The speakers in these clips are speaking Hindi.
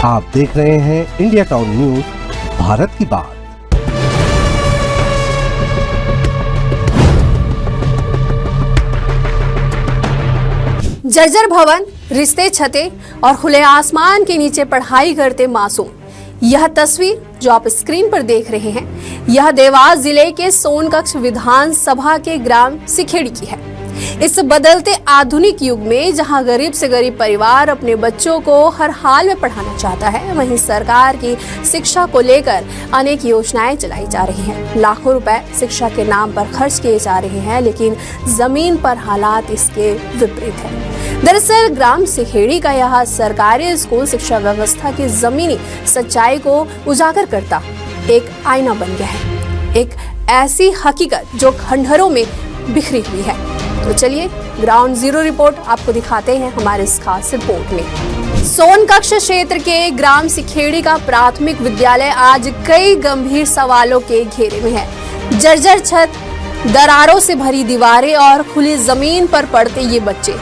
आप देख रहे हैं इंडिया टाउन न्यूज, भारत की बात। जर्जर भवन, रिश्ते छते और खुले आसमान के नीचे पढ़ाई करते मासूम। यह तस्वीर जो आप स्क्रीन पर देख रहे हैं, यह देवास जिले के सोनकक्ष विधानसभा के ग्राम सिखेड़ी की है। इस बदलते आधुनिक युग में जहां गरीब से गरीब परिवार अपने बच्चों को हर हाल में पढ़ाना चाहता है, वहीं सरकार की शिक्षा को लेकर अनेक योजनाएं चलाई जा रही हैं। लाखों रुपए शिक्षा के नाम पर खर्च किए जा रहे हैं, लेकिन जमीन पर हालात इसके विपरीत है। दरअसल ग्राम सिखेड़ी का यह सरकारी स्कूल शिक्षा व्यवस्था की जमीनी सच्चाई को उजागर करता एक आईना बन गया है, एक ऐसी हकीकत जो खंडहरों में बिखरी हुई है। तो चलिए ग्राउंड जीरो रिपोर्ट आपको दिखाते हैं हमारे इस खास रिपोर्ट में। सोनकक्ष क्षेत्र के ग्राम सिखेड़ी का प्राथमिक विद्यालय आज कई गंभीर सवालों के घेरे में है। जर्जर छत, दरारों से भरी दीवारें और खुली जमीन पर पढ़ते ये बच्चे।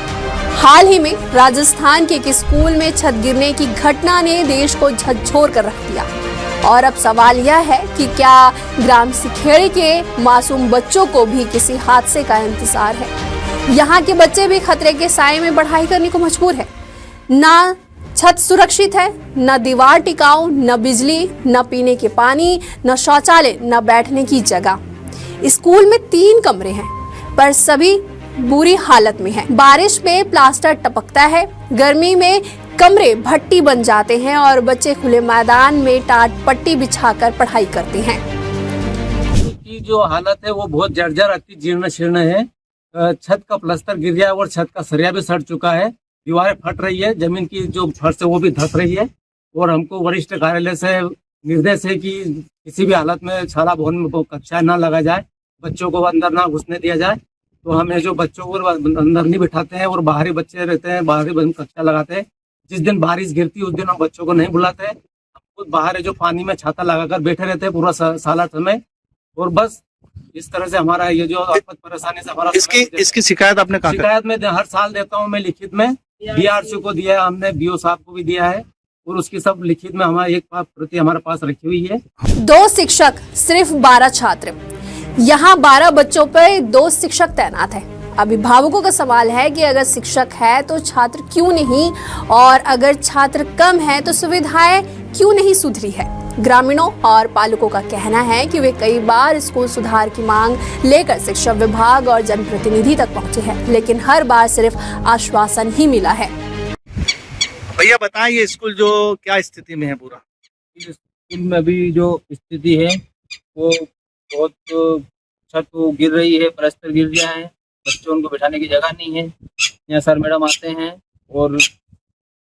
हाल ही में राजस्थान के एक स्कूल में छत गिरने की घटना ने देश को झकझोर कर रख दिया, और अब सवाल यह है कि क्या ग्राम सिखेड़ी के मासूम बच्चों को भी किसी हादसे का इंतजार है। यहाँ के बच्चे भी खतरे के साए में पढ़ाई करने को मजबूर है। ना छत सुरक्षित है, न दीवार टिकाऊ, न बिजली, न पीने के पानी, न शौचालय, न बैठने की जगह। स्कूल में 3 कमरे हैं, पर सभी बुरी हालत में है। बारिश में प्लास्टर टपकता है, गर्मी में कमरे भट्टी बन जाते हैं और बच्चे खुले मैदान में टाट पट्टी बिछाकर पढ़ाई करते हैं। की जो हालत है वो बहुत जर्जर, अति जीर्ण शीर्ण है। छत का प्लास्टर गिर गया और छत का सरिया भी सड़ चुका है। दीवारें फट रही है, जमीन की जो फर्श है वो भी धस रही है। और हमको वरिष्ठ कार्यालय से निर्देश है कि किसी भी हालत में शाला भवन में कक्षा न लगा जाए, बच्चों को अंदर ना घुसने दिया जाए। तो हमें जो बच्चों को अंदर नहीं बिठाते हैं और बाहरी बच्चे रहते हैं, बाहरी कक्षा लगाते हैं। जिस दिन बारिश गिरती है उस दिन हम बच्चों को नहीं बुलाते हैं। हम खुद बाहर है जो पानी में छाता लगाकर बैठे रहते हैं पूरा साला समय। और बस इस तरह से हमारा ये जो आफत परेशानी से हमारा इसकी शिकायत आपने कहा? शिकायत में हर साल देता हूँ मैं लिखित में। बीआरसी को दिया है हमने, बीओ साहब को भी दिया है, और उसकी सब लिखित में हमारे एक प्रति हमारे पास रखी हुई है। 2 शिक्षक, सिर्फ 12 छात्र। यहाँ 12 बच्चों पर 2 शिक्षक तैनात है। अभिभावकों का सवाल है कि अगर शिक्षक है तो छात्र क्यों नहीं, और अगर छात्र कम है तो सुविधाएं क्यों नहीं सुधरी है। ग्रामीणों और पालकों का कहना है कि वे कई बार स्कूल सुधार की मांग लेकर शिक्षा विभाग और जनप्रतिनिधि तक पहुंचे हैं, लेकिन हर बार सिर्फ आश्वासन ही मिला है। भैया बताएं, ये स्कूल जो क्या स्थिति में है पूरा? इस स्कूल में अभी जो स्थिति है वो बहुत, छत गिर रही है, प्लास्टर गिर गया है, बच्चों उनको बैठाने की जगह नहीं है। यहाँ सर मैडम आते हैं और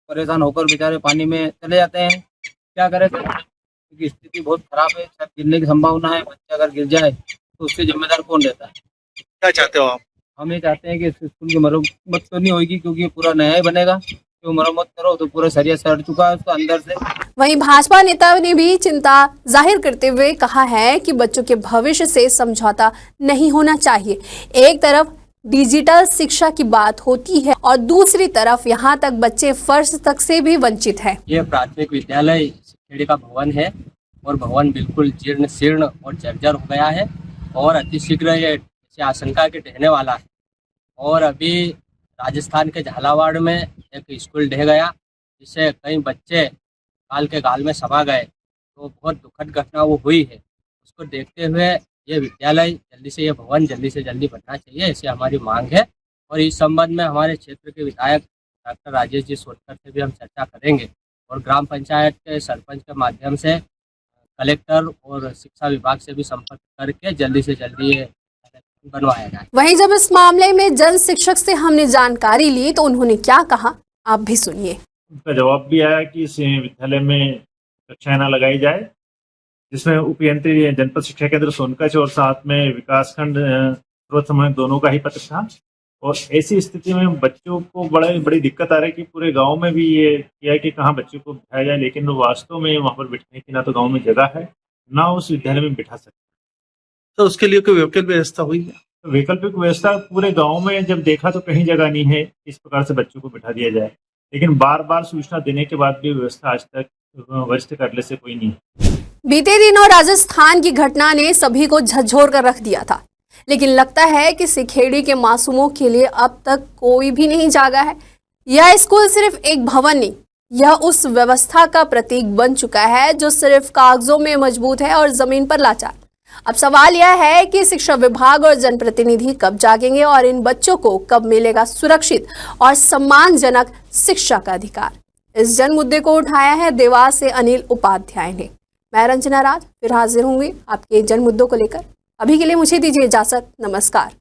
परेशान होकर बेचारे पानी में चले जाते हैं। क्या करें सर, क्योंकि स्थिति बहुत खराब है, छत गिरने की संभावना है। बच्चा अगर गिर जाए तो उसके जिम्मेदार कौन रहता है? क्या चाहते हो आप? हम ये चाहते हैं कि इस स्कूल की मरम्मत तो नहीं होगी, क्योंकि पूरा नया ही बनेगा। तो मरम्मत करो तो पूरा सरिया सड़ चुका है उसका अंदर से। वहीं भाजपा नेता ने भी चिंता जाहिर करते हुए कहा है कि बच्चों के भविष्य से समझौता नहीं होना चाहिए। एक तरफ डिजिटल शिक्षा की बात होती है और दूसरी तरफ यहाँ तक बच्चे फर्श तक से भी वंचित है। ये प्राथमिक विद्यालय सिखेड़ी का भवन है, और भवन बिल्कुल जीर्ण शीर्ण और जर्जर हो गया है, और अतिशीघ्र ये आशंका के ढहने वाला है। और अभी राजस्थान के झालावाड़ में एक स्कूल ढह गया, जिससे कई बच्चे काल के गाल में समा गए। तो बहुत दुखद घटना वो हुई है। उसको देखते हुए ये विद्यालय जल्दी से, ये भवन जल्दी से जल्दी बनना चाहिए, ऐसी हमारी मांग है। और इस संबंध में हमारे क्षेत्र के विधायक डॉक्टर राजेश जी सोनकर से भी हम चर्चा करेंगे, और ग्राम पंचायत के सरपंच के माध्यम से कलेक्टर और शिक्षा विभाग से भी संपर्क करके जल्दी से जल्दी ये बनवाया जाए। वहीं जब इस मामले में जन शिक्षक से हमने जानकारी ली तो उन्होंने क्या कहा, आप भी सुनिए। उनका जवाब भी आया कि इस विद्यालय में कक्षाएं न लगाई जाए, जिसमें उपयंत्री जनपद शिक्षा केंद्र सोनकक्ष और साथ में विकासखंड स्रोत समूह दोनों का ही पत्र था। और ऐसी स्थिति में बच्चों को बड़ी दिक्कत आ रही है कि पूरे गांव में भी ये किया कि कहाँ बच्चों को बिठाया जाए, लेकिन वास्तव में वहाँ पर बैठने की ना तो गाँव में जगह है, ना उस विद्यालय में बिठा सकते। तो उसके लिए कोई वैकल्पिक व्यवस्था हुई है? वैकल्पिक व्यवस्था पूरे गांव में जब देखा तो कहीं जगह नहीं है इस प्रकार से बच्चों को बिठा दिया जाए, लेकिन बार बार सूचना देने के बाद भी व्यवस्था आज तक वरिष्ठ कार्यालय से कोई नहीं। बीते दिनों राजस्थान की घटना ने सभी को झकझोर कर रख दिया था, लेकिन लगता है कि सिखेड़ी के मासूमों के लिए अब तक कोई भी नहीं जागा है। यह स्कूल सिर्फ एक भवन नहीं, यह उस व्यवस्था का प्रतीक बन चुका है जो सिर्फ कागजों में मजबूत है और जमीन पर लाचार। अब सवाल यह है कि शिक्षा विभाग और जनप्रतिनिधि कब जागेंगे और इन बच्चों को कब मिलेगा सुरक्षित और सम्मानजनक शिक्षा का अधिकार। इस जन मुद्दे को उठाया है देवास से अनिल उपाध्याय ने। मैं रंजना राज फिर हाजिर होंगी आपके जन मुद्दों को लेकर। अभी के लिए मुझे दीजिए इजाजत। नमस्कार।